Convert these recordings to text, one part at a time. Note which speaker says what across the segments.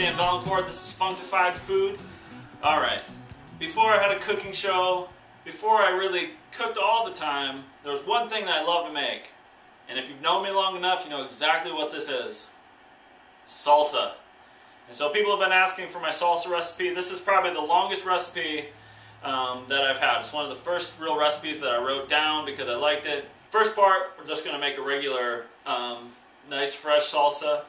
Speaker 1: Van Valancourt. This is Funktified Food. Alright, before I had a cooking show, before I really cooked all the time, there was one thing that I love to make. And if you've known me long enough, you know exactly what this is. Salsa. And so people have been asking for my salsa recipe. This is probably the longest recipe that I've had. It's one of the first real recipes that I wrote down because I liked it. First part, we're just going to make a regular, nice fresh salsa.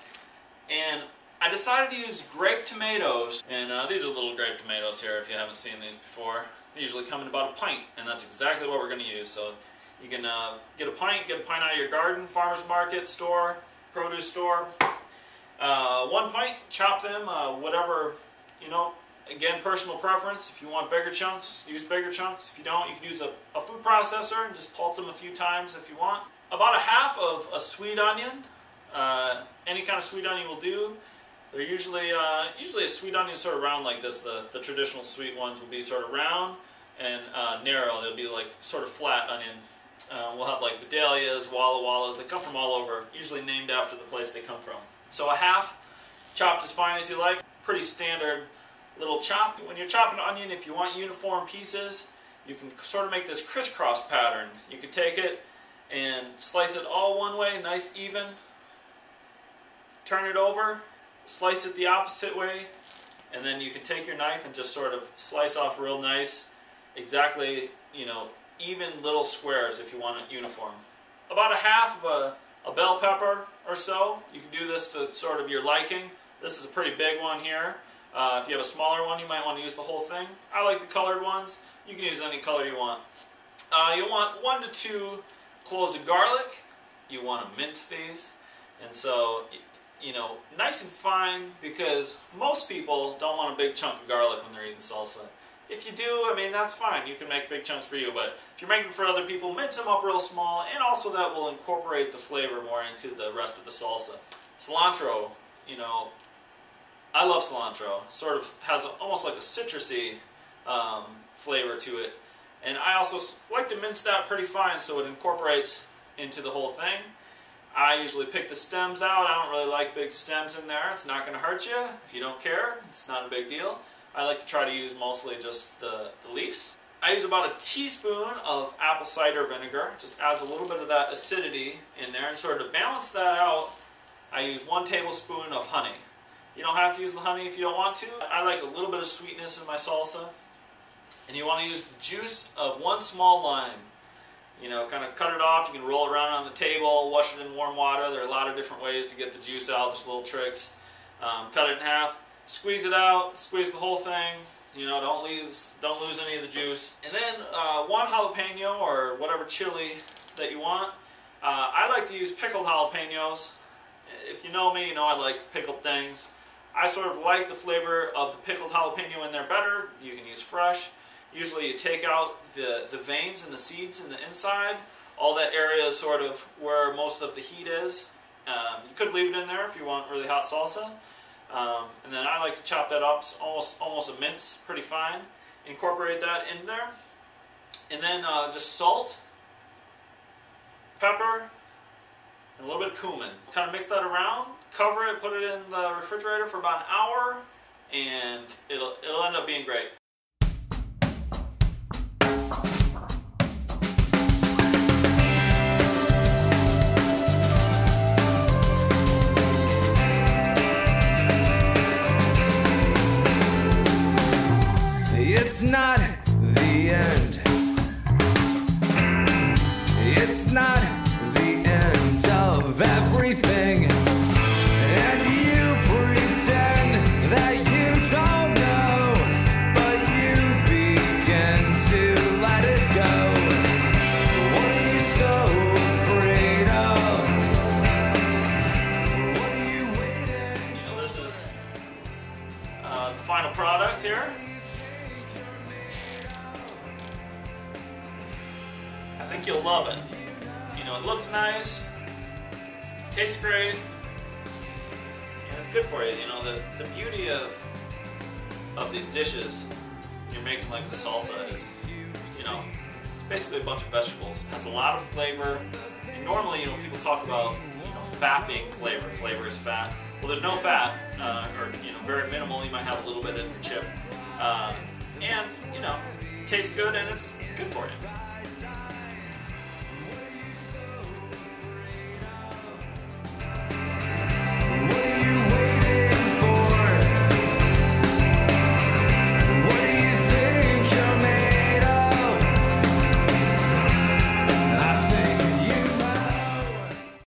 Speaker 1: And I decided to use grape tomatoes. And these are little grape tomatoes here if you haven't seen these before. They usually come in about a pint, and that's exactly what we're going to use. So you can get a pint out of your garden, farmer's market, store, produce store. 1 pint, chop them, whatever, you know, again, personal preference. If you want bigger chunks, use bigger chunks. If you don't, you can use a food processor and just pulse them a few times if you want. About a half of a sweet onion. Any kind of sweet onion will do. They're usually a sweet onion sort of round like this. The traditional sweet ones will be sort of round and narrow. They'll be like sort of flat onion. We'll have like Vidalias, Walla Wallas. They come from all over, usually named after the place they come from. So a half, chopped as fine as you like. Pretty standard little chop. When you're chopping an onion, if you want uniform pieces, you can sort of make this crisscross pattern. You can take it and slice it all one way, nice even. Turn it over, slice it the opposite way, and then you can take your knife and just sort of slice off real nice, exactly, you know, even little squares if you want it uniform. About a half of a bell pepper or so. You can do this to sort of your liking. This is a pretty big one here. If you have a smaller one, you might want to use the whole thing. I like the colored ones. You can use any color you want. You'll want 1 to 2 cloves of garlic. You want to mince these. And so, you know, nice and fine, because most people don't want a big chunk of garlic when they're eating salsa. If you do, I mean, that's fine. You can make big chunks for you, but if you're making for other people, mince them up real small, and also that will incorporate the flavor more into the rest of the salsa. Cilantro, you know, I love cilantro. Sort of has almost like a citrusy flavor to it. And I also like to mince that pretty fine so it incorporates into the whole thing. I usually pick the stems out. I don't really like big stems in there. It's not going to hurt you. If you don't care, it's not a big deal. I like to try to use mostly just the leaves. I use about a teaspoon of apple cider vinegar. It just adds a little bit of that acidity in there. And sort of to balance that out, I use 1 tablespoon of honey. You don't have to use the honey if you don't want to. I like a little bit of sweetness in my salsa. And you want to use the juice of 1 small lime. You know, kind of cut it off. You can roll it around on the table, wash it in warm water. There are a lot of different ways to get the juice out. There's little tricks. Cut it in half. Squeeze it out, squeeze the whole thing, you know, don't lose any of the juice. And then 1 jalapeno or whatever chili that you want. I like to use pickled jalapenos. If you know me, you know I like pickled things. I sort of like the flavor of the pickled jalapeno in there better. You can use fresh. Usually you take out the veins and the seeds in the inside. All that area is sort of where most of the heat is. You could leave it in there if you want really hot salsa. And then I like to chop that up, almost a mince, pretty fine. Incorporate that in there. And then just salt, pepper, and a little bit of cumin. Kind of mix that around, cover it, put it in the refrigerator for about an hour, and it'll end up being great.
Speaker 2: It's not the end. It's not the end of everything. And you pretend that you don't know, but you begin to let it go. What are you so afraid of? What are you waiting?
Speaker 1: You know, this is the final product here. I think you'll love it. You know, it looks nice, tastes great, and it's good for you. You know, the beauty of these dishes, you're making like the salsa, is, you know, it's basically a bunch of vegetables. It has a lot of flavor. And normally, you know, people talk about, you know, fat being flavor. Flavor is fat. Well, there's no fat, or very minimal. You might have a little bit in the chip, and tastes good and it's good for you.